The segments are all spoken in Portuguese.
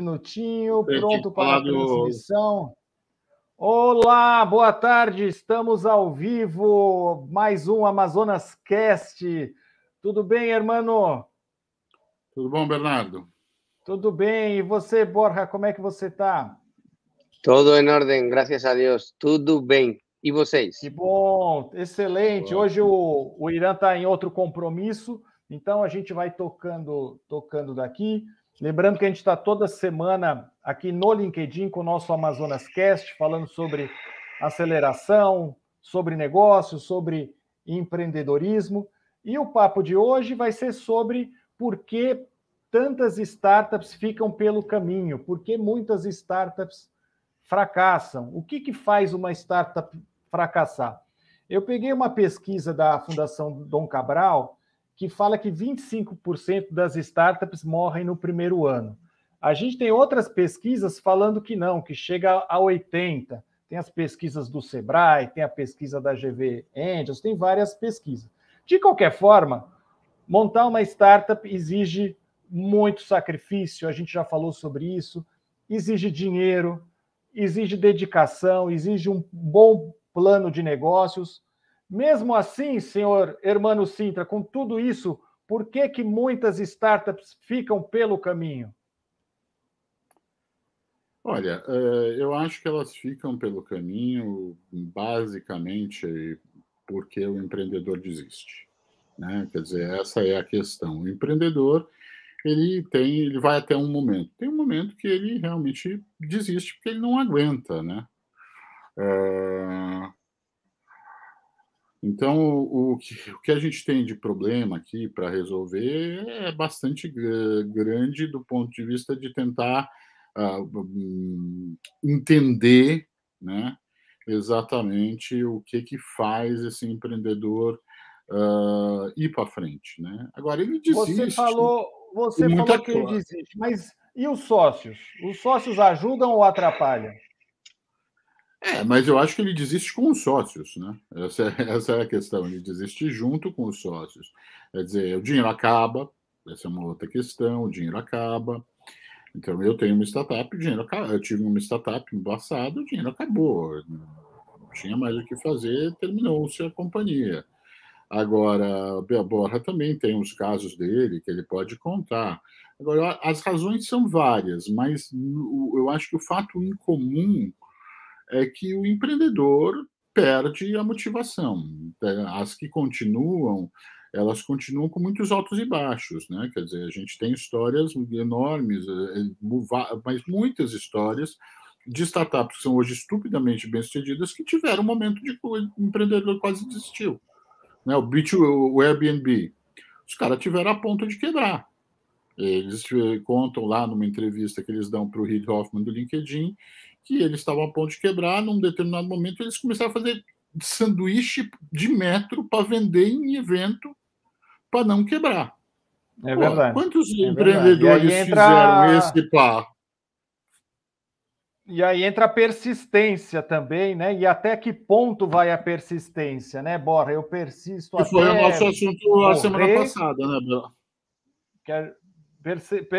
Minutinho, Eu tinha pronto para a falado- transmissão. Olá, boa tarde, estamos ao vivo, mais um Amazonas Cast. Tudo bem, hermano? Tudo bom, Bernardo? Tudo bem, e você, Borja, como é que você está? Todo em ordem, graças a Deus, tudo bem. E vocês? Que bom, excelente. Ótimo. Hoje o Irã está em outro compromisso, então a gente vai tocando daqui. Lembrando que a gente está toda semana aqui no LinkedIn com o nosso Amazonas Cast, falando sobre aceleração, sobre negócios, sobre empreendedorismo. E o papo de hoje vai ser sobre por que tantas startups ficam pelo caminho, por que muitas startups fracassam. O que faz uma startup fracassar? Eu peguei uma pesquisa da Fundação Dom Cabral que fala que 25% das startups morrem no primeiro ano. A gente tem outras pesquisas falando que não, que chega a 80%. Tem as pesquisas do Sebrae, tem a pesquisa da GV Angels, tem várias pesquisas. De qualquer forma, montar uma startup exige muito sacrifício, a gente já falou sobre isso, exige dinheiro, exige dedicação, exige um bom plano de negócios. Mesmo assim, senhor Hermano Sintra, com tudo isso, por que muitas startups ficam pelo caminho? Olha, eu acho que elas ficam pelo caminho basicamente porque o empreendedor desiste, né? Quer dizer, essa é a questão. O empreendedor, ele vai até um momento. Tem um momento que ele realmente desiste porque ele não aguenta, né? Então, o que a gente tem de problema aqui para resolver é bastante grande do ponto de vista de tentar entender, né, exatamente o que faz esse empreendedor ir para frente, né? Agora, ele Você desiste falou de muita que ele coisa. desiste, mas e os sócios? Os sócios ajudam ou atrapalham? Mas eu acho que ele desiste com os sócios, né? Essa é a questão. Ele desiste junto com os sócios. Quer dizer, o dinheiro acaba, essa é uma outra questão, o dinheiro acaba. Então, eu tenho uma startup, o dinheiro acaba. Eu tive uma startup no passado, o dinheiro acabou. Não tinha mais o que fazer, terminou-se a companhia. Agora, a Borja também tem os casos dele que ele pode contar. Agora, as razões são várias, mas eu acho que o fato em comum é que o empreendedor perde a motivação. As que continuam, elas continuam com muitos altos e baixos, né? Quer dizer, a gente tem histórias enormes, mas muitas histórias de startups que são hoje estupidamente bem-sucedidas que tiveram um momento de que o empreendedor quase desistiu. Né? O Airbnb, os caras tiveram a ponto de quebrar. Eles contam lá numa entrevista que eles dão para o Reid Hoffman do LinkedIn que eles estavam a ponto de quebrar. Num determinado momento, eles começaram a fazer sanduíche de metro para vender em evento para não quebrar. É verdade. Quantos é empreendedores fizeram esse par? E aí entra a persistência também, né? E até que ponto vai a persistência, né, Borja? Eu persisto até. Que foi o nosso assunto a semana passada, né, Bela?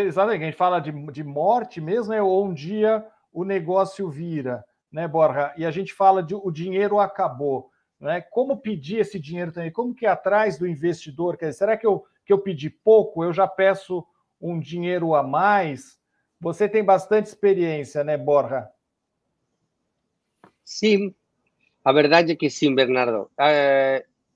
Exatamente, a gente fala de morte mesmo, né? Ou um dia o negócio vira, né, Borja? E a gente fala de o dinheiro acabou, né? Como pedir esse dinheiro também? Como que é atrás do investidor? Quer dizer, será que eu pedi pouco? Eu já peço um dinheiro a mais? Você tem bastante experiência, né, Borja? Sim, a verdade é que sim, Bernardo.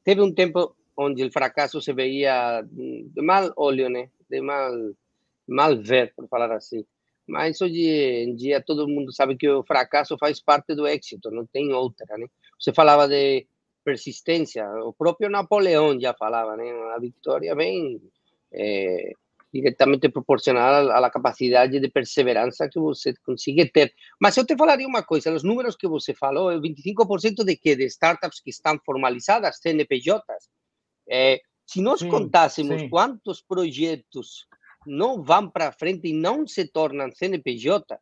Teve um tempo onde o fracasso se veia de mal olho, né? De mal ver, por falar assim. Mas hoje em dia todo mundo sabe que o fracasso faz parte do êxito, não tem outra, né? Você falava de persistência, o próprio Napoleão já falava, né? A vitória vem diretamente proporcional à capacidade de perseverança que você consiga ter. Mas eu te falaria uma coisa, os números que você falou, 25% de quê? De startups que estão formalizadas, CNPJs. Se nós contássemos quantos projetos não vão para frente e não se tornam CNPJ,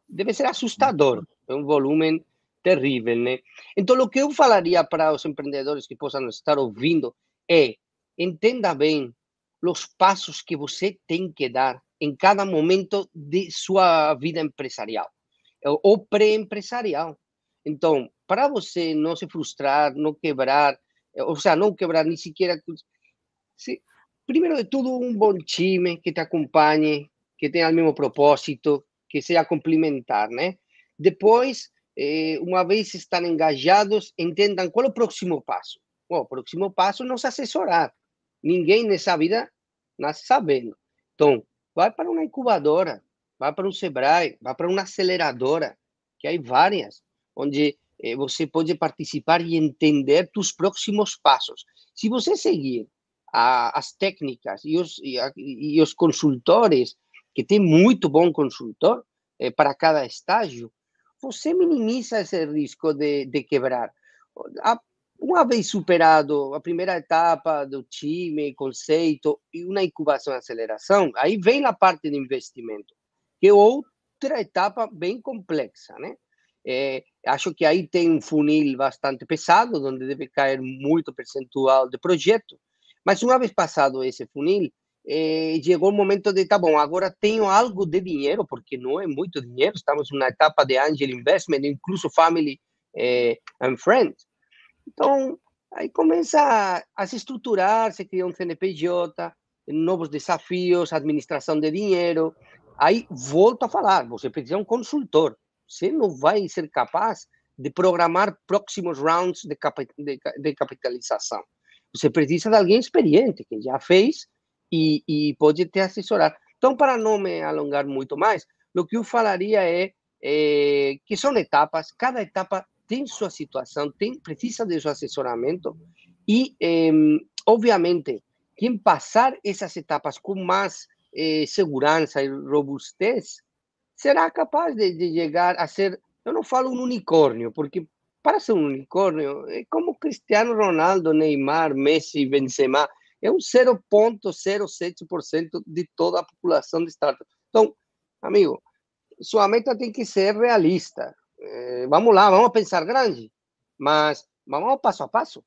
deve ser assustador. É um volume terrível, né? Então, o que eu falaria para os empreendedores que possam estar ouvindo é: entenda bem os passos que você tem que dar em cada momento de sua vida empresarial ou pré-empresarial. Então, para você não se frustrar, não quebrar, ou seja, não quebrar nem sequer... Primeiro de tudo, um bom time que te acompanhe, que tenha o mesmo propósito, que seja complementar, né? Depois, uma vez estão engajados, entendam qual é o próximo passo. Bom, o próximo passo é nos assessorar. Ninguém nessa vida nasce sabendo. Então, vai para uma incubadora, vai para um Sebrae, vai para uma aceleradora, que há várias, onde você pode participar e entender os próximos passos. Se você seguir as técnicas e os consultores, que tem muito bom consultor para cada estágio, você minimiza esse risco de quebrar. Uma vez superado a primeira etapa do time, conceito e uma incubação e aceleração, aí vem a parte de investimento, que é outra etapa bem complexa, né? Acho que aí tem um funil bastante pesado, onde deve cair muito percentual de projeto, mas uma vez passado esse funil, chegou o momento de, tá bom, agora tenho algo de dinheiro, porque não é muito dinheiro, estamos na etapa de angel investment, incluso family and friends. Então, aí começa a se estruturar, se cria um CNPJ, novos desafios, administração de dinheiro. Aí, volto a falar, você precisa de um consultor. Você não vai ser capaz de programar próximos rounds de capitalização. Você precisa de alguém experiente, que já fez e pode te assessorar. Então, para não me alongar muito mais, o que eu falaria é que são etapas, cada etapa tem sua situação, precisa de seu assessoramento e, obviamente, quem passar essas etapas com mais segurança e robustez será capaz de chegar a ser, eu não falo um unicórnio, porque para ser um unicórnio é como Cristiano Ronaldo, Neymar, Messi, Benzema, é um 0,07% de toda a população de startup. Então, amigo, sua meta tem que ser realista. Vamos lá, vamos pensar grande, mas vamos passo a passo.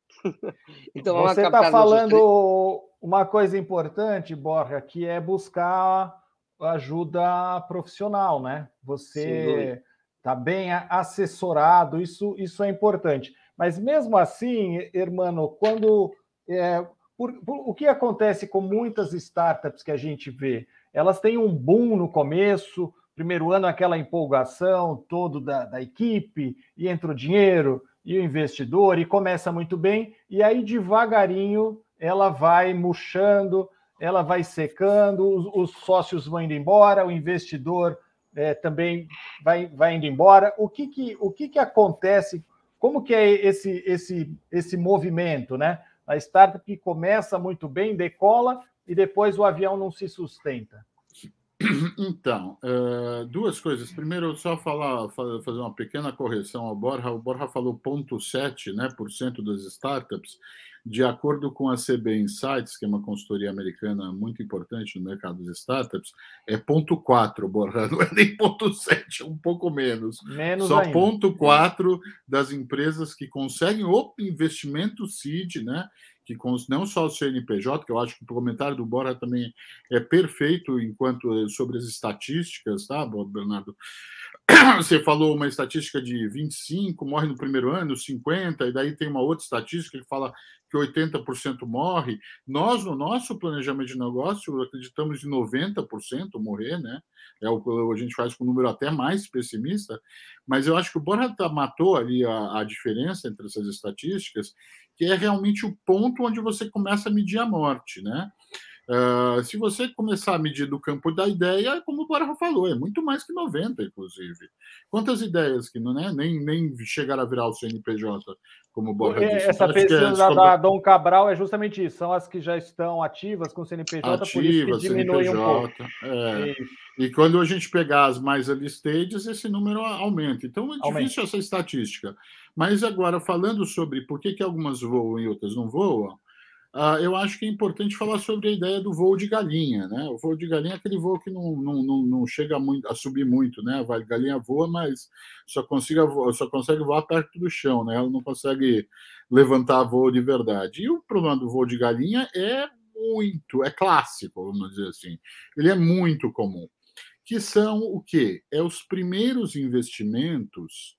Então, você está falando uma coisa importante, Borja, que é buscar ajuda profissional, né? Você está bem assessorado, isso é importante. Mas mesmo assim, hermano, quando o que acontece com muitas startups que a gente vê? Elas têm um boom no começo, primeiro ano aquela empolgação todo da equipe, e entra o dinheiro e o investidor, e começa muito bem, e aí devagarinho ela vai murchando, ela vai secando, os sócios vão indo embora, o investidor também vai indo embora. O que acontece? Como que é esse movimento, né? A startup que começa muito bem, decola, e depois o avião não se sustenta. Então, duas coisas. Primeiro, só fazer uma pequena correção ao Borja. O Borja falou 0,7%, né, das startups. De acordo com a CB Insights, que é uma consultoria americana muito importante no mercado das startups, é 0,4%, Borja, não é nem 0,7%, é um pouco menos. Só 0,4% das empresas que conseguem o investimento seed, né? Que não só o CNPJ, que eu acho que o comentário do Borja também é perfeito enquanto sobre as estatísticas, tá, Bernardo? Você falou uma estatística de 25, morre no primeiro ano, 50, e daí tem uma outra estatística que fala que 80% morre. Nós, no nosso planejamento de negócio, acreditamos em 90% morrer, né? É o que a gente faz com um número até mais pessimista, mas eu acho que o Borja matou ali a diferença entre essas estatísticas, que é realmente o ponto onde você começa a medir a morte, né? Se você começar a medir do campo da ideia, como o Borja falou, é muito mais que 90, inclusive. Quantas ideias que não, né, nem chegaram a virar o CNPJ, como o Borja disse. Essa pesquisa da Dom Cabral é justamente isso, são as que já estão ativas com o CNPJ, por isso que diminui um pouco. E quando a gente pegar as mais early stages, esse número aumenta. Então é difícil essa estatística. Mas agora, falando sobre por que algumas voam e outras não voam, eu acho que é importante falar sobre a ideia do voo de galinha, né? O voo de galinha é aquele voo que não chega muito a subir muito, né? A galinha voa, mas só consegue voar perto do chão, né? Ela não consegue levantar voo de verdade. E o problema do voo de galinha é muito, é clássico, vamos dizer assim, ele é muito comum, que são o quê? Os primeiros investimentos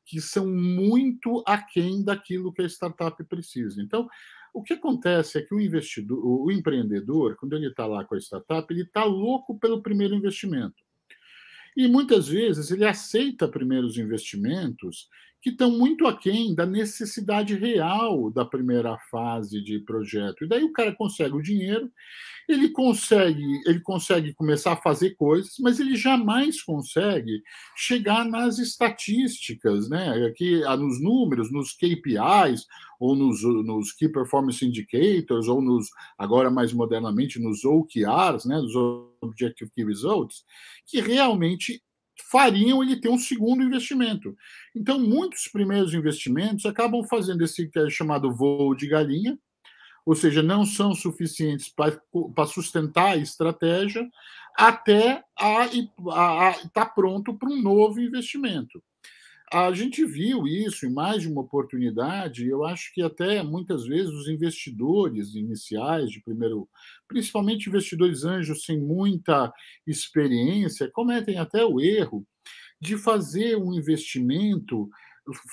que são muito aquém daquilo que a startup precisa. Então, o que acontece é que o investidor, o empreendedor, quando ele está lá com a startup, ele está louco pelo primeiro investimento. E muitas vezes ele aceita primeiros investimentos que estão muito aquém da necessidade real da primeira fase de projeto. E daí o cara consegue o dinheiro, ele consegue começar a fazer coisas, mas ele jamais consegue chegar nas estatísticas, né? Aqui, nos números, nos KPIs, ou nos Key Performance Indicators, ou agora mais modernamente, nos OKRs, né? Nos Objective Key Results, que realmente fariam ele ter um segundo investimento. Então, muitos primeiros investimentos acabam fazendo esse que é chamado voo de galinha, ou seja, não são suficientes para sustentar a estratégia até estar pronto para um novo investimento. A gente viu isso em mais de uma oportunidade, eu acho que até muitas vezes os investidores iniciais de primeiro, principalmente investidores anjos sem muita experiência, cometem até o erro de fazer um investimento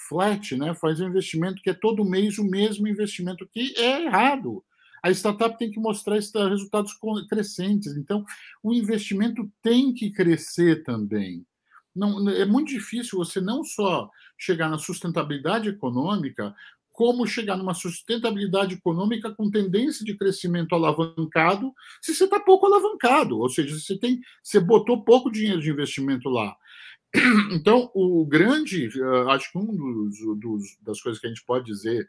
flat, né? Fazer um investimento que é todo mês o mesmo investimento, que é errado. A startup tem que mostrar resultados crescentes. Então, o investimento tem que crescer também. Não, é muito difícil você não só chegar na sustentabilidade econômica, como chegar numa sustentabilidade econômica com tendência de crescimento alavancado, se você está pouco alavancado, ou seja, você botou pouco dinheiro de investimento lá. Então, o grande, acho que das coisas que a gente pode dizer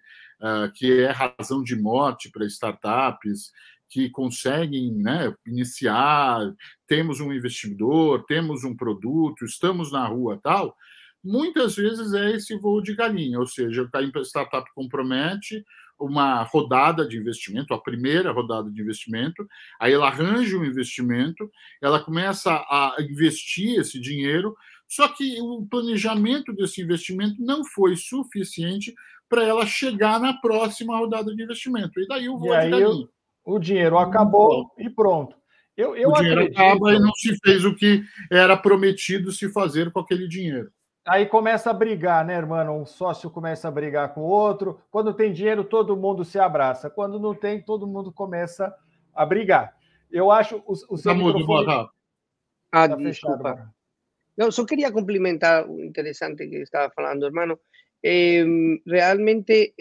que é razão de morte para startups que conseguem, né, iniciar, temos um investidor, temos um produto, estamos na rua tal, muitas vezes é esse voo de galinha, ou seja, a startup compromete uma rodada de investimento, a primeira rodada de investimento, aí ela arranja um investimento, ela começa a investir esse dinheiro, só que o planejamento desse investimento não foi suficiente para ela chegar na próxima rodada de investimento. E daí o voo de galinha. O dinheiro acabou e pronto. O dinheiro acaba e não se fez o que era prometido se fazer com aquele dinheiro. Aí começa a brigar, né, irmão? Um sócio começa a brigar com o outro. Quando tem dinheiro, todo mundo se abraça. Quando não tem, todo mundo começa a brigar. Eu acho o seu microfone... Tá fechado, desculpa. Não, só queria complementar o interessante que estava falando, irmão. Realmente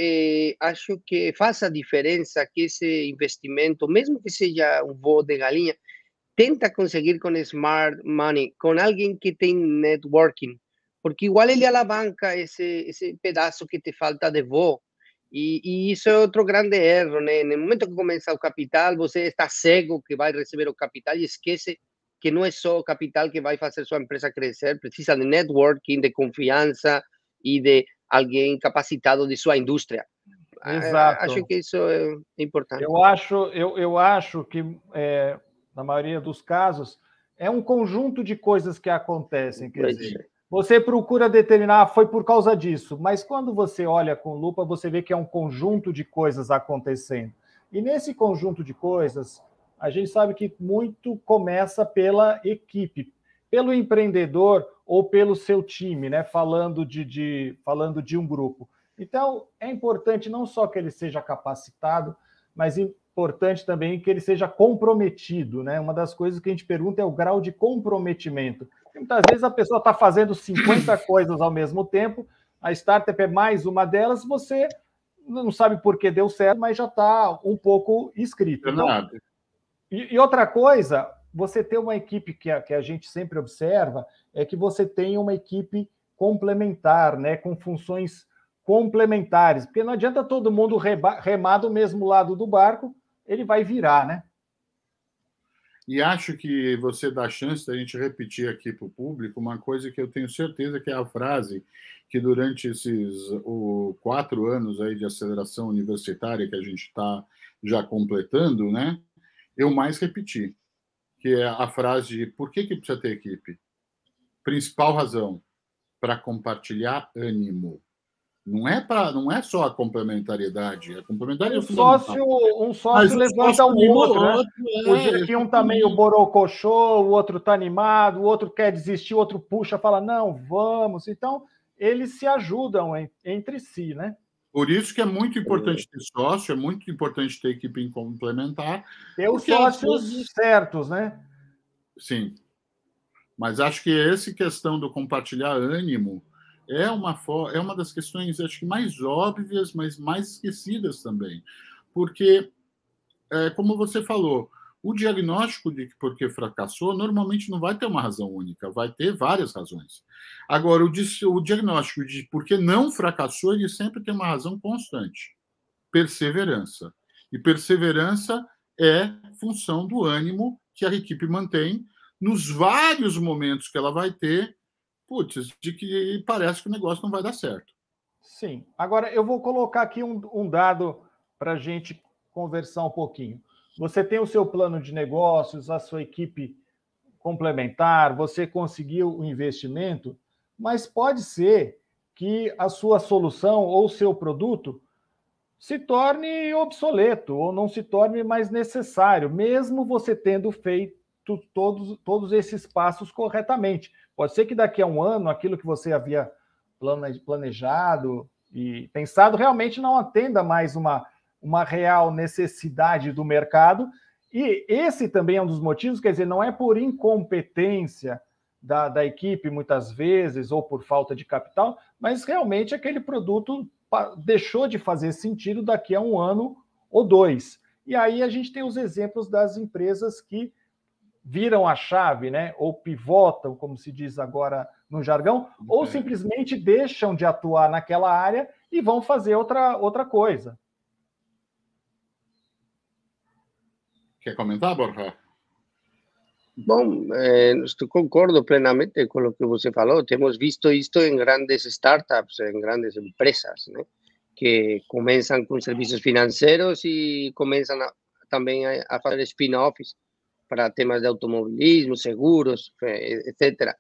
acho que faz a diferença que esse investimento, mesmo que seja um voo de galinha, tenta conseguir com smart money, com alguém que tem networking, porque igual ele alavanca esse pedaço que te falta de voo. E isso é outro grande erro, né? No momento que começa o capital, você está cego que vai receber o capital e esquece que não é só o capital que vai fazer sua empresa crescer, precisa de networking, de confiança e de alguém capacitado de sua indústria. Exato. Acho que isso é importante. Eu acho que, na maioria dos casos, é um conjunto de coisas que acontecem. Quer dizer, você procura determinar, foi por causa disso, mas quando você olha com lupa, você vê que é um conjunto de coisas acontecendo. E nesse conjunto de coisas, a gente sabe que muito começa pela equipe, pelo empreendedor ou pelo seu time, né? Falando de um grupo. Então, é importante não só que ele seja capacitado, mas importante também que ele seja comprometido, né? Uma das coisas que a gente pergunta é o grau de comprometimento. Muitas vezes a pessoa está fazendo 50 coisas ao mesmo tempo, a startup é mais uma delas, você não sabe por que deu certo, mas já está um pouco inscrito. Então, e outra coisa, você ter uma equipe que a gente sempre observa, é que você tem uma equipe complementar, né? Com funções complementares, porque não adianta todo mundo remar do mesmo lado do barco, ele vai virar, né? E acho que você dá chance da gente repetir aqui para o público uma coisa que eu tenho certeza que é a frase que durante esses 4 anos aí de aceleração universitária que a gente está já completando, né? Eu mais repeti, que é a frase de por que precisa ter equipe? Principal razão, para compartilhar ânimo. Não é só a complementariedade. A complementariedade um sócio levanta o outro, né? O dia que um está meio borocochô, o outro está animado, o outro quer desistir, o outro puxa, fala, não, vamos. Então, eles se ajudam entre si, né? Por isso que é muito importante ter sócio, é muito importante ter equipe complementar. Ter os sócios certos, né? Sim. Mas acho que essa questão do compartilhar ânimo é uma das questões, acho que mais óbvias, mas mais esquecidas também. Porque, como você falou, o diagnóstico de por que fracassou normalmente não vai ter uma razão única, vai ter várias razões. Agora, o diagnóstico de por que não fracassou, ele sempre tem uma razão constante: perseverança. E perseverança é função do ânimo que a equipe mantém nos vários momentos que ela vai ter, de que parece que o negócio não vai dar certo. Sim. Agora, eu vou colocar aqui um dado para a gente conversar um pouquinho. Você tem o seu plano de negócios, a sua equipe complementar, você conseguiu o investimento, mas pode ser que a sua solução ou o seu produto se torne obsoleto ou não se torne mais necessário, mesmo você tendo feito todos esses passos corretamente. Pode ser que daqui a um ano aquilo que você havia planejado e pensado realmente não atenda mais uma real necessidade do mercado. E esse também é um dos motivos, quer dizer, não é por incompetência da equipe, muitas vezes, ou por falta de capital, mas realmente aquele produto deixou de fazer sentido daqui a um ano ou dois. E aí a gente tem os exemplos das empresas que viram a chave, né? Ou pivotam, como se diz agora no jargão, ou simplesmente deixam de atuar naquela área e vão fazer outra coisa. Quer comentar, Borja? Bom, concordo plenamente com o que você falou. Temos visto isto em grandes startups, em grandes empresas, né? Que começam com serviços financeiros e começam também a fazer spin-offs para temas de automobilismo, seguros, etc.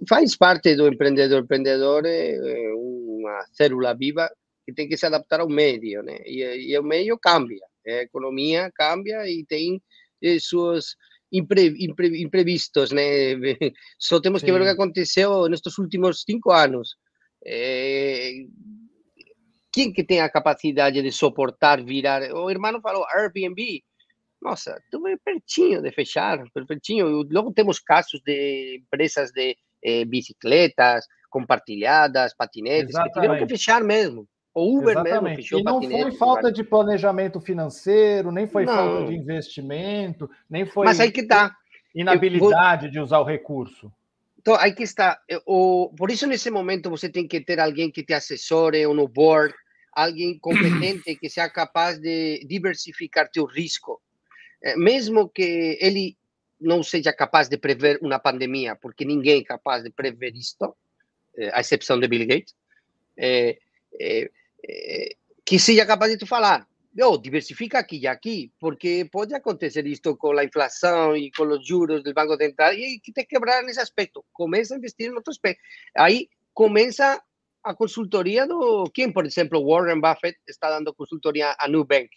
Faz parte do empreendedor. O empreendedor é uma célula viva que tem que se adaptar ao meio, né? E o meio cambia, a economia cambia e tem suas imprevistos, né? Só temos que ver o que aconteceu nestes últimos 5 anos. Quem que tem a capacidade de suportar virar? O irmão falou Airbnb. Nossa, estuve pertinho de fechar, pertinho. Logo temos casos de empresas de bicicletas compartilhadas, patinetes, Exatamente. que tiveram que fechar mesmo. O Uber mesmo fechou e não patinetes. Foi falta de planejamento financeiro, nem foi falta de investimento, nem foi Mas aí que tá. Inabilidade de usar o recurso. Então, aí que está. Por isso, nesse momento, você tem que ter alguém que te assessore ou no board, alguém competente que seja capaz de diversificar teu risco. Mesmo que ele não seja capaz de prever uma pandemia, porque ninguém é capaz de prever isto, a exceção de Bill Gates, que seja capaz de te falar, diversifica aqui e aqui, porque pode acontecer isto com a inflação e com os juros do Banco Central e que te quebrar nesse aspecto. Começa a investir em outro aspecto. Aí começa a consultoria do... Quem, por exemplo, Warren Buffett está dando consultoria a Nubank.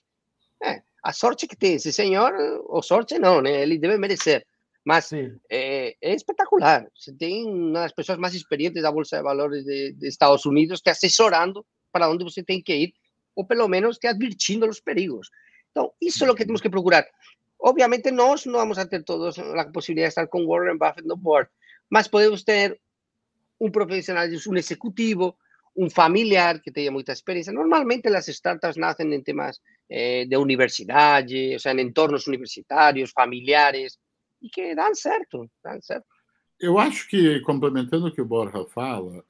A sorte que tem esse senhor, ou sorte não, né? Ele deve merecer. Mas é espetacular. Você tem uma das pessoas mais experientes da Bolsa de Valores de Estados Unidos te assessorando para onde você tem que ir, ou pelo menos te advirtindo os perigos. Então, isso é o que temos que procurar. Obviamente, nós não vamos a ter todos a possibilidade de estar com Warren Buffett no board, mas podemos ter um profissional, um executivo, um familiar que tenha muita experiência. Normalmente, as startups nascem em temas de universidade, ou seja, em entornos universitários, familiares, e que dão certo, dão certo. Eu acho que, complementando o que o Borja fala,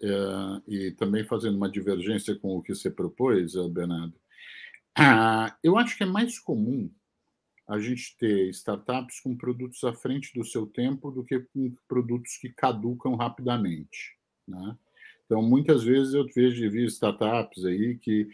e também fazendo uma divergência com o que você propôs, Bernardo, eu acho que é mais comum a gente ter startups com produtos à frente do seu tempo do que com produtos que caducam rapidamente, né? Então, muitas vezes eu vi startups aí que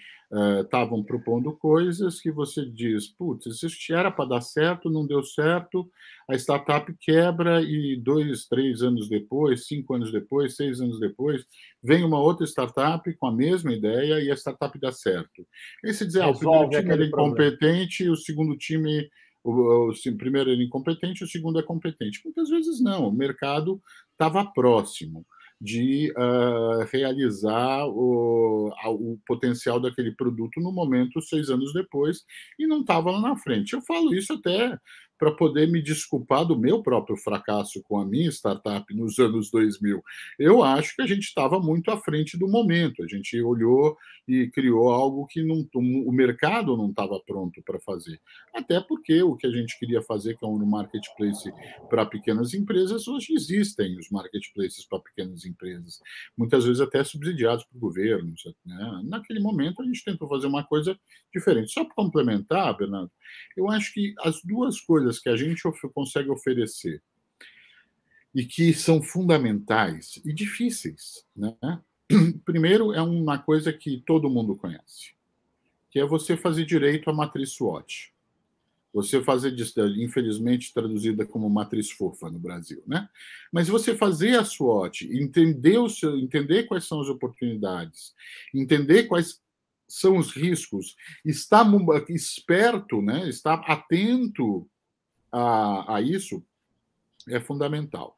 estavam propondo coisas que você diz, putz, isso era para dar certo, não deu certo, a startup quebra e 2, 3 anos depois, 5 anos depois, 6 anos depois, vem uma outra startup com a mesma ideia e a startup dá certo. Aí você diz, o primeiro time era incompetente, o segundo time... O primeiro era incompetente, o segundo é competente. Muitas vezes não, o mercado estava próximo de realizar o potencial daquele produto no momento, 6 anos depois, e não estava lá na frente. Eu falo isso até para poder me desculpar do meu próprio fracasso com a minha startup nos anos 2000. Eu acho que a gente estava muito à frente do momento. A gente olhou e criou algo que o mercado não estava pronto para fazer. Até porque o que a gente queria fazer, que é um marketplace para pequenas empresas, hoje existem os marketplaces para pequenas empresas, muitas vezes até subsidiados por governos, né? Naquele momento, a gente tentou fazer uma coisa diferente. Só para complementar, Bernardo, eu acho que as duas coisas que a gente consegue oferecer e que são fundamentais e difíceis, né? Primeiro, é uma coisa que todo mundo conhece, que é você fazer direito à matriz SWOT. Você fazer, infelizmente, traduzida como matriz fofa no Brasil, né? Mas você fazer a SWOT, entender quais são as oportunidades, entender quais são os riscos, estar esperto, né? Estar atento a isso é fundamental.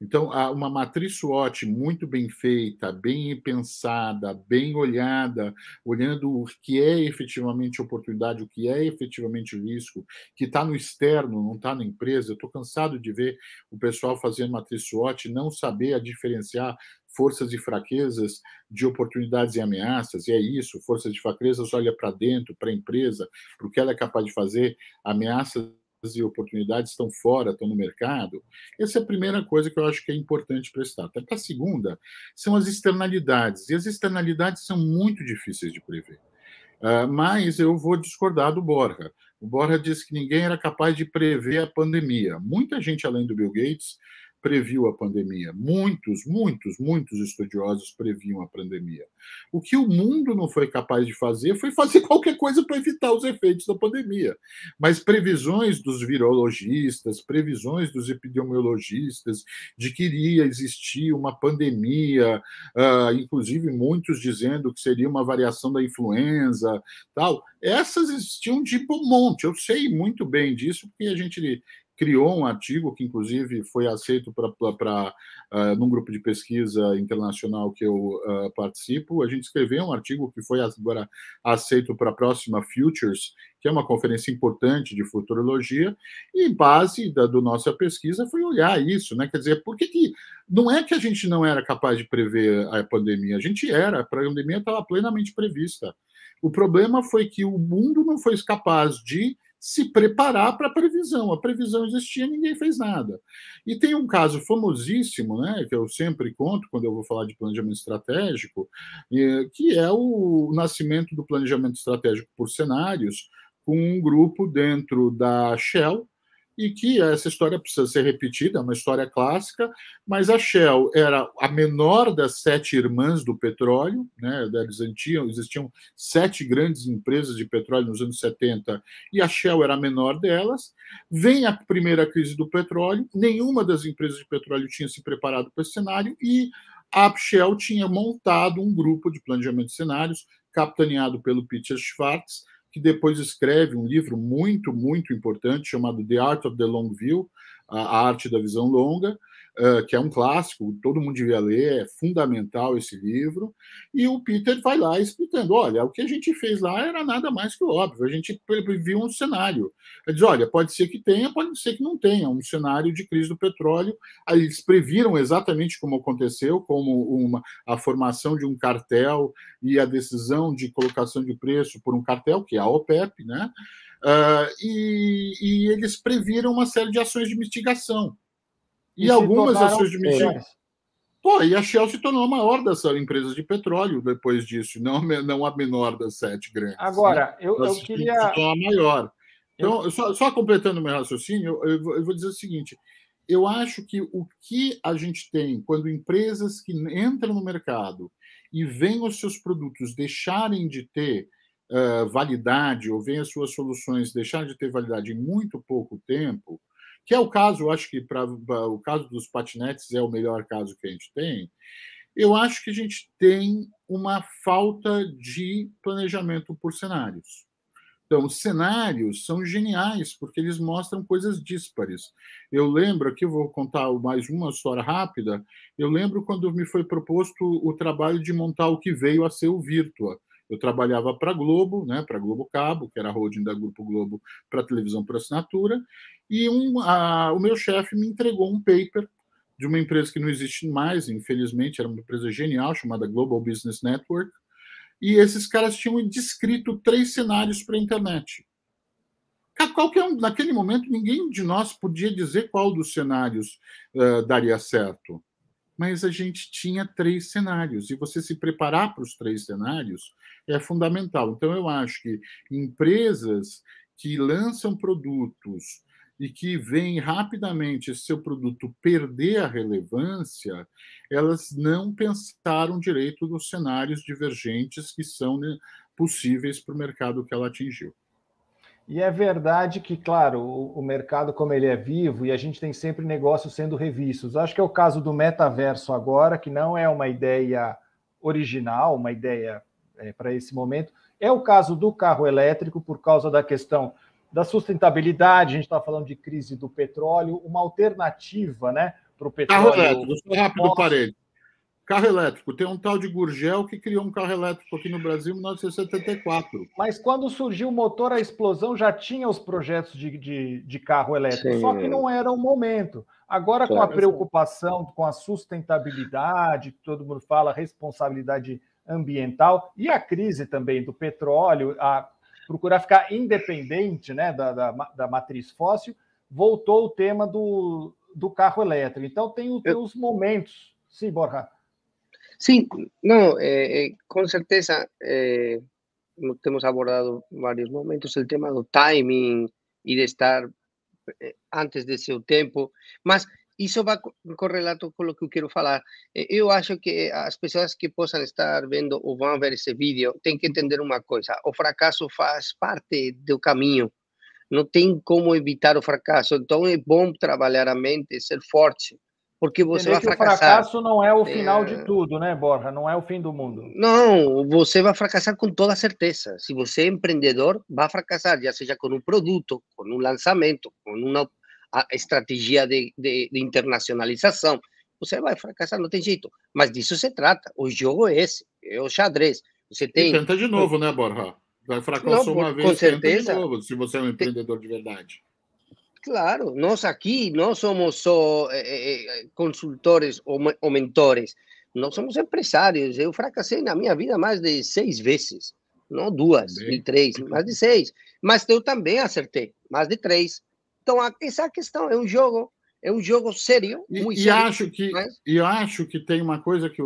Então, uma matriz SWOT muito bem feita, bem pensada, bem olhada, olhando o que é efetivamente oportunidade, o que é efetivamente risco, que está no externo, não está na empresa. Eu estou cansado de ver o pessoal fazendo matriz SWOT e não saber diferenciar forças e fraquezas de oportunidades e ameaças, e é isso, forças e fraquezas olha para dentro, para a empresa, para o que ela é capaz de fazer, ameaças e oportunidades estão fora, estão no mercado. Essa é a primeira coisa que eu acho que é importante prestar. Até a segunda são as externalidades, e as externalidades são muito difíceis de prever. Mas eu vou discordar do Borja. O Borja disse que ninguém era capaz de prever a pandemia. Muita gente, além do Bill Gates, previu a pandemia. Muitos estudiosos previam a pandemia. O que o mundo não foi capaz de fazer foi fazer qualquer coisa para evitar os efeitos da pandemia. Mas previsões dos virologistas, previsões dos epidemiologistas de que iria existir uma pandemia, inclusive muitos dizendo que seria uma variação da influenza, tal, essas existiam de bom monte. Eu sei muito bem disso, porque a gente criou um artigo que, inclusive, foi aceito num grupo de pesquisa internacional que eu participo. A gente escreveu um artigo que foi agora aceito para a próxima Futures, que é uma conferência importante de futurologia, e base da nossa pesquisa foi olhar isso, né? Quer dizer, por que não é que a gente não era capaz de prever a pandemia, a gente era, a pandemia estava plenamente prevista. O problema foi que o mundo não foi capaz de se preparar para a previsão. A previsão existia, ninguém fez nada. E tem um caso famosíssimo, né, que eu sempre conto quando eu vou falar de planejamento estratégico, que é o nascimento do planejamento estratégico por cenários, com um grupo dentro da Shell, e que essa história precisa ser repetida, é uma história clássica, mas a Shell era a menor das 7 irmãs do petróleo, né? Existiam 7 grandes empresas de petróleo nos anos 70, e a Shell era a menor delas. Vem a primeira crise do petróleo, nenhuma das empresas de petróleo tinha se preparado para esse cenário, e a Shell tinha montado um grupo de planejamento de cenários, capitaneado pelo Peter Schwartz, que depois escreve um livro muito importante chamado The Art of the Long View, a arte da visão longa, que é um clássico, todo mundo devia ler, é fundamental esse livro, e o Peter vai lá explicando, olha, o que a gente fez lá era nada mais que óbvio, a gente previu um cenário. Ele diz, olha, pode ser que tenha, pode ser que não tenha, um cenário de crise do petróleo. Aí eles previram exatamente como aconteceu, como a formação de um cartel e a decisão de colocação de preço por um cartel, que é a OPEP, né? E eles previram uma série de ações de mitigação. E algumas ações de mitigação. E a Shell se tornou a maior das empresas de petróleo depois disso, não a menor das 7 grandes. Agora, né? eu queria... Se tornou a maior. Então, só completando o meu raciocínio, eu vou dizer o seguinte, eu acho que o que a gente tem quando empresas que entram no mercado e veem os seus produtos deixarem de ter validade, ou veem as suas soluções deixarem de ter validade em muito pouco tempo, que é o caso, eu acho que o caso dos patinetes é o melhor caso que a gente tem, eu acho que a gente tem uma falta de planejamento por cenários. Então, os cenários são geniais, porque eles mostram coisas díspares. Eu lembro, aqui eu vou contar mais uma história rápida, eu lembro quando me foi proposto o trabalho de montar o que veio a ser o Virtua. Eu trabalhava para a Globo, né, para a Globo Cabo, que era a holding da Grupo Globo para televisão por assinatura, e o meu chefe me entregou um paper de uma empresa que não existe mais, infelizmente, era uma empresa genial, chamada Global Business Network, e esses caras tinham descrito 3 cenários para a internet. Naquele momento, ninguém de nós podia dizer qual dos cenários daria certo. Mas a gente tinha 3 cenários, e você se preparar para os 3 cenários é fundamental. Então, eu acho que empresas que lançam produtos e que veem rapidamente esse seu produto perder a relevância, elas não pensaram direito nos cenários divergentes que são possíveis para o mercado que ela atingiu. E é verdade que, claro, o mercado, como ele é vivo, e a gente tem sempre negócios sendo revistos. Acho que é o caso do metaverso agora, que não é uma ideia original, uma ideia para esse momento. É o caso do carro elétrico, por causa da questão da sustentabilidade, a gente está falando de crise do petróleo, uma alternativa, né, para o petróleo. Carro elétrico, só rápido parede. Carro elétrico, tem um tal de Gurgel que criou um carro elétrico aqui no Brasil em 1974. Mas quando surgiu o motor a explosão, já tinha os projetos de carro elétrico, só que não era o momento. Agora, com a preocupação com a sustentabilidade, que todo mundo fala, responsabilidade ambiental, e a crise também do petróleo, procurar ficar independente, né, da matriz fóssil, voltou o tema do carro elétrico. Então, tem os momentos. Sim, Borja. Sim, não, com certeza temos abordado vários momentos o tema do timing e de estar antes de seu tempo, mas isso vai correlato com o que eu quero falar. Eu acho que as pessoas que possam estar vendo ou vão ver esse vídeo têm que entender uma coisa: o fracasso faz parte do caminho, não tem como evitar o fracasso, então é bom trabalhar a mente, ser forte, porque você vai fracassar. O fracasso não é o final de tudo, né, Borja? Não é o fim do mundo. Não, você vai fracassar com toda certeza. Se você é empreendedor, vai fracassar, já seja com um produto, com um lançamento, com uma estratégia de internacionalização. Você vai fracassar, não tem jeito. Mas disso se trata. O jogo é esse, é o xadrez. Você tem... E tenta de novo, né, Borja? Vai fracassar uma vez, com certeza. Tenta de novo, se você é um empreendedor de verdade. Claro, nós aqui não somos só consultores ou mentores, nós somos empresários. Eu fracassei na minha vida mais de 6 vezes, não 2 nem 3, mais de 6. Mas eu também acertei, mais de 3. Então, essa questão é um jogo sério, muito sério. E acho que tem uma coisa que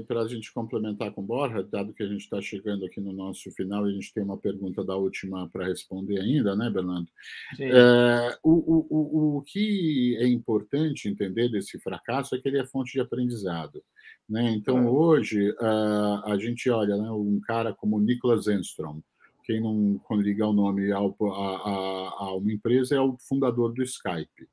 para a gente complementar com o Borja, dado que a gente está chegando aqui no nosso final, e a gente tem uma pergunta da última para responder ainda, né, Bernardo? O que é importante entender desse fracasso é que ele é fonte de aprendizado. Né? Então, hoje, a gente olha, né, um cara como Niklas Enstrom. Quem não liga o nome a uma empresa é o fundador do Skype.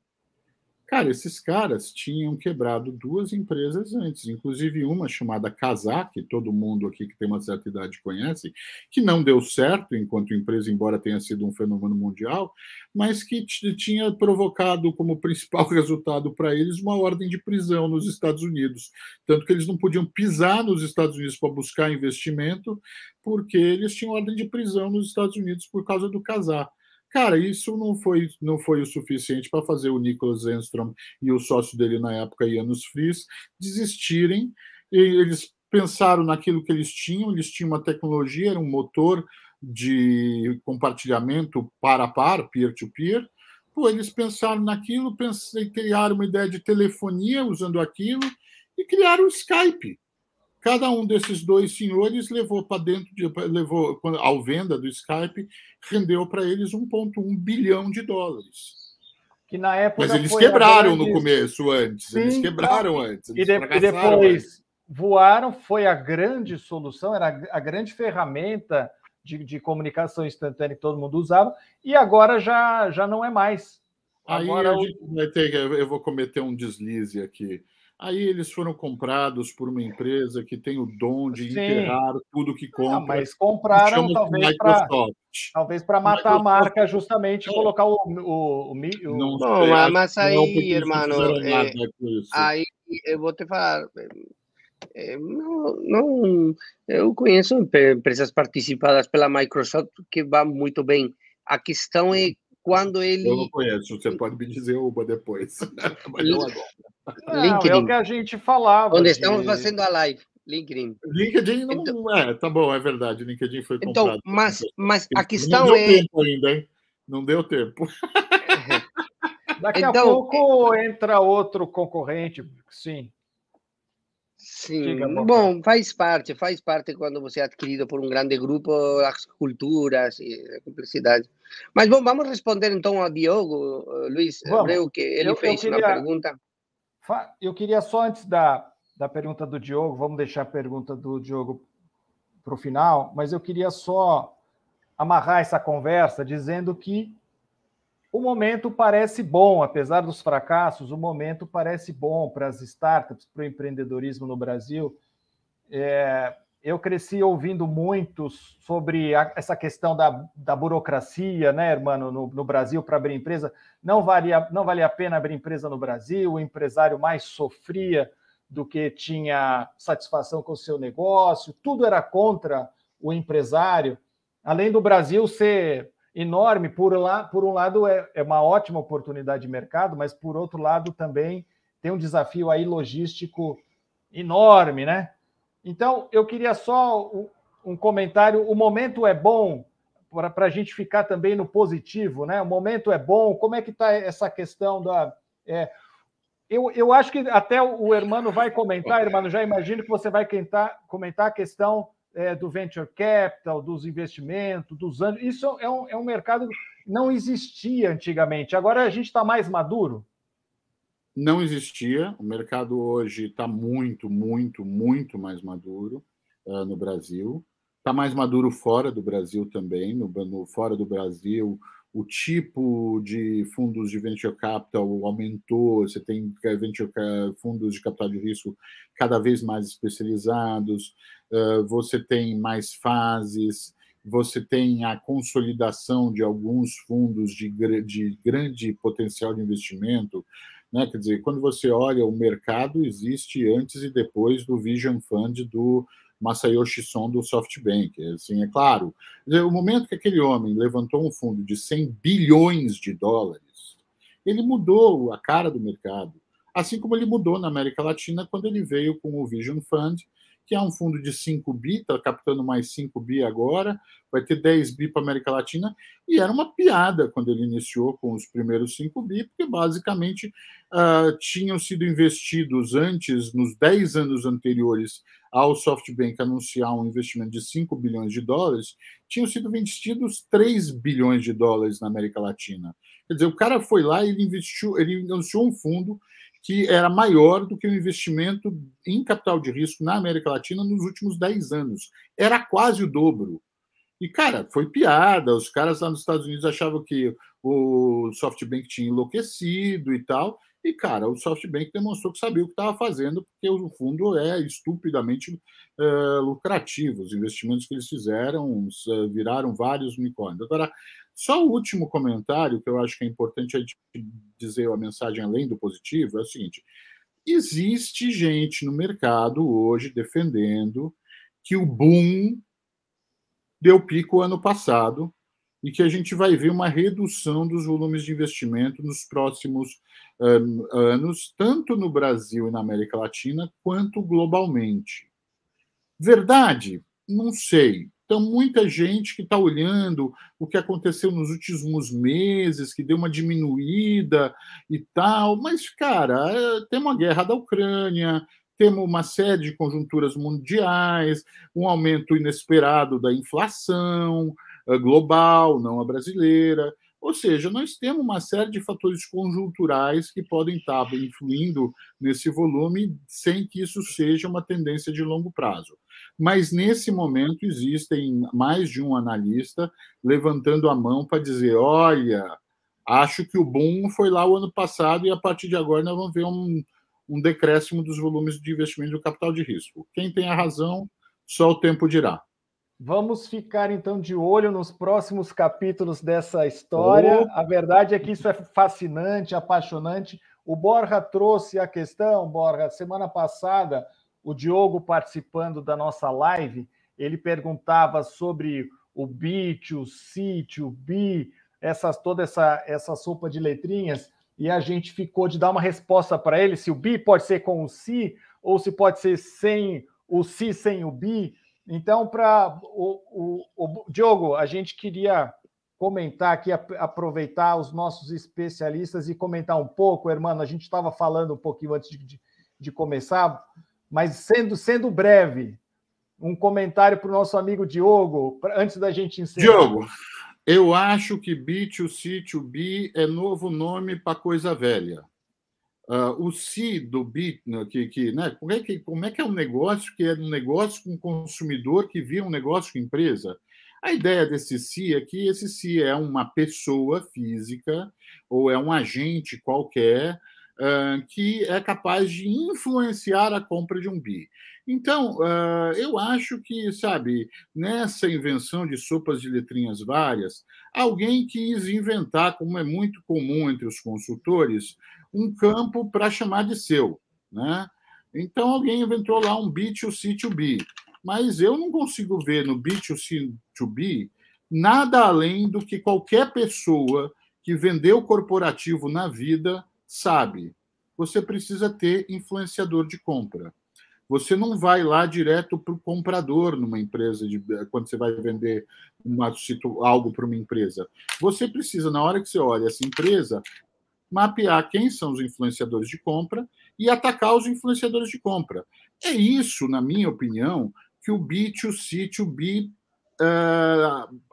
Cara, esses caras tinham quebrado 2 empresas antes, inclusive uma chamada Kazaa, que todo mundo aqui que tem uma certa idade conhece, que não deu certo enquanto empresa, embora tenha sido um fenômeno mundial, mas que tinha provocado como principal resultado para eles uma ordem de prisão nos Estados Unidos. Tanto que eles não podiam pisar nos Estados Unidos para buscar investimento, porque eles tinham ordem de prisão nos Estados Unidos por causa do Kazaa. Cara, isso não foi o suficiente para fazer o Niklas Enstrom e o sócio dele na época, Janus Friis, desistirem. E eles pensaram naquilo que eles tinham uma tecnologia, era um motor de compartilhamento par a par, peer-to-peer. Eles pensaram naquilo, criaram uma ideia de telefonia usando aquilo e criaram o Skype. Cada um desses 2 senhores levou para dentro, ao venda do Skype, rendeu para eles $1,1 bilhão. que na época Mas eles foi quebraram grande... no começo, antes. Sim, eles quebraram antes. Eles e depois voaram, foi a grande solução, era a grande ferramenta de comunicação instantânea que todo mundo usava, e agora já não é mais. Aí agora a gente vai ter, eu vou cometer um deslize aqui. Aí eles foram comprados por uma empresa que tem o dom de enterrar tudo que compra. Mas compraram talvez para matar a marca, justamente colocar o Não Bom, sei, mas não, porque aí, eles não irmão, fizeram nada com isso. aí eu vou te falar, não, eu conheço empresas participadas pela Microsoft que vão muito bem. A questão é quando ele... Eu não conheço, você pode me dizer uma depois, mas não agora. Não, é o que a gente falava. Onde estamos fazendo a live, LinkedIn. LinkedIn não então, tá bom, é verdade, LinkedIn foi comprado. Então, mas a questão não deu tempo ainda, hein? Não deu tempo. Daqui a pouco entra outro concorrente, sim. Sim, bom, faz parte quando você é adquirido por um grande grupo, as culturas e a complexidade. Mas, bom, vamos responder então ao Diogo, Luiz Abreu, que ele fez uma pergunta. Eu queria só, antes da pergunta do Diogo, vamos deixar a pergunta do Diogo para o final, mas eu queria só amarrar essa conversa dizendo que o momento parece bom, apesar dos fracassos, o momento parece bom para as startups, para o empreendedorismo no Brasil. Eu cresci ouvindo muito sobre essa questão da burocracia, né, irmão, no Brasil, para abrir empresa. Não valia a pena abrir empresa no Brasil, o empresário mais sofria do que tinha satisfação com o seu negócio, tudo era contra o empresário. Além do Brasil ser enorme, por um lado é uma ótima oportunidade de mercado, mas por outro lado também tem um desafio aí logístico enorme, né? Então, eu queria só um comentário. O momento é bom para a gente ficar também no positivo, né? O momento é bom. Como é que está essa questão da... Eu acho que até o Hermano vai comentar, Hermano, já imagino que você vai comentar a questão do venture capital, dos investimentos, dos anjos. Isso é um mercado que não existia antigamente. Agora a gente está mais maduro? Não existia. O mercado hoje está muito, muito, muito mais maduro no Brasil. Está mais maduro fora do Brasil também. Fora do Brasil, o tipo de fundos de venture capital aumentou. Você tem fundos de capital de risco cada vez mais especializados. Você tem mais fases. Você tem a consolidação de alguns fundos de grande potencial de investimento. Né? Quer dizer, quando você olha o mercado, existe antes e depois do Vision Fund do Masayoshi Son do SoftBank. Assim, é claro, o momento que aquele homem levantou um fundo de 100 bilhões de dólares, ele mudou a cara do mercado, assim como ele mudou na América Latina quando ele veio com o Vision Fund, que é um fundo de 5 bi, está captando mais 5 bi agora, vai ter 10 bi para a América Latina, e era uma piada quando ele iniciou com os primeiros 5 bi, porque basicamente tinham sido investidos antes, nos 10 anos anteriores ao SoftBank anunciar um investimento de 5 bilhões de dólares, tinham sido investidos 3 bilhões de dólares na América Latina. Quer dizer, o cara foi lá e ele anunciou um fundo que era maior do que o investimento em capital de risco na América Latina nos últimos 10 anos. Era quase o dobro. E, cara, foi piada. Os caras lá nos Estados Unidos achavam que o SoftBank tinha enlouquecido e tal. E, cara, o SoftBank demonstrou que sabia o que estava fazendo, porque o fundo é estupidamente lucrativo. Os investimentos que eles fizeram viraram vários unicórnios. Agora, só o último comentário, que eu acho que é importante a gente dizer a mensagem além do positivo, é o seguinte: existe gente no mercado hoje defendendo que o boom deu pico ano passado e que a gente vai ver uma redução dos volumes de investimento nos próximos anos, tanto no Brasil e na América Latina, quanto globalmente. Verdade? Não sei. Então, muita gente que está olhando o que aconteceu nos últimos meses, que deu uma diminuída e tal, mas, cara, tem uma guerra da Ucrânia, temos uma série de conjunturas mundiais, um aumento inesperado da inflação global, não a brasileira. Ou seja, nós temos uma série de fatores conjunturais que podem estar influindo nesse volume sem que isso seja uma tendência de longo prazo. Mas, nesse momento, existem mais de um analista levantando a mão para dizer, olha, acho que o boom foi lá o ano passado e, a partir de agora, nós vamos ver um decréscimo dos volumes de investimento do capital de risco. Quem tem a razão, só o tempo dirá. Vamos ficar, então, de olho nos próximos capítulos dessa história. A verdade é que isso é fascinante, apaixonante. O Borja trouxe a questão, Borja, semana passada, o Diogo participando da nossa live, ele perguntava sobre o BIT, o CIT, o BI, toda essa sopa de letrinhas, e a gente ficou de dar uma resposta para ele, se o BI pode ser com o CI, ou se pode ser sem o CI, sem o BI. Então, para o Diogo, a gente queria comentar aqui, aproveitar os nossos especialistas e comentar um pouco, irmão. A gente estava falando um pouquinho antes de começar, mas sendo breve, um comentário para o nosso amigo Diogo, antes da gente encerrar. Diogo, eu acho que BIT, o CIT, o BI é novo nome para coisa velha. O CI do BIT, né, como é que é um negócio que é um negócio com consumidor que vira um negócio com empresa? A ideia desse CI é que esse CI é uma pessoa física ou é um agente qualquer que é capaz de influenciar a compra de um BI. Então, eu acho que, sabe, nessa invenção de sopas de letrinhas várias, alguém quis inventar, como é muito comum entre os consultores, um campo para chamar de seu, né? Então, alguém inventou lá um B2C2B, mas eu não consigo ver no B2C2B nada além do que qualquer pessoa que vendeu corporativo na vida sabe. Você precisa ter influenciador de compra. Você não vai lá direto para o comprador numa empresa, quando você vai vender algo para uma empresa. Você precisa, na hora que você olha essa empresa, mapear quem são os influenciadores de compra e atacar os influenciadores de compra. É isso, na minha opinião, que o B2C2B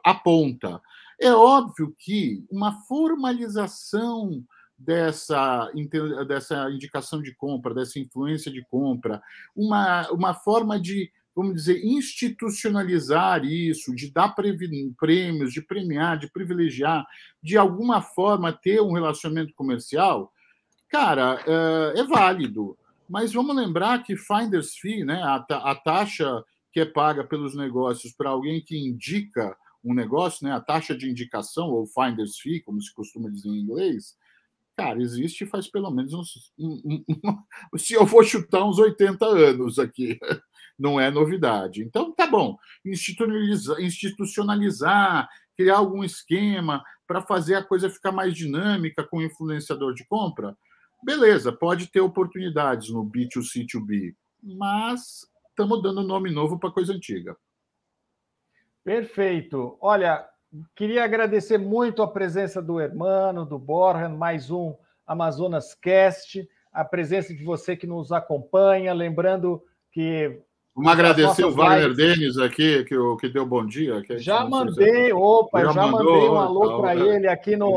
aponta. É óbvio que uma formalização dessa indicação de compra, dessa influência de compra, uma forma de, vamos dizer, institucionalizar isso, de dar prêmios, de premiar, de privilegiar, de alguma forma ter um relacionamento comercial, cara, é válido. Mas vamos lembrar que finder's fee, né, a taxa que é paga pelos negócios para alguém que indica um negócio, né, a taxa de indicação, ou finder's fee, como se costuma dizer em inglês, cara, existe faz pelo menos se eu for chutar uns 80 anos aqui, não é novidade. Então, tá bom, institucionalizar, criar algum esquema para fazer a coisa ficar mais dinâmica com o influenciador de compra, beleza, pode ter oportunidades no B2C2B, mas estamos dando nome novo para coisa antiga. Perfeito. Olha, queria agradecer muito a presença do Hermano, do Borja, mais um Amazonas Cast, a presença de você que nos acompanha, lembrando que... Vamos agradecer o Wagner Denis aqui, que deu bom dia. Que já mandei, mandei um alô para ele aqui no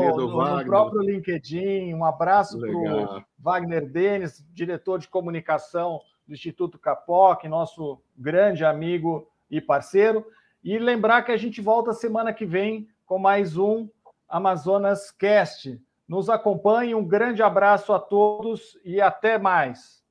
próprio LinkedIn, um abraço para o Wagner Denis, diretor de comunicação do Instituto Capoc, nosso grande amigo e parceiro. E lembrar que a gente volta semana que vem com mais um Amazonas Cast. Nos acompanhe, um grande abraço a todos e até mais.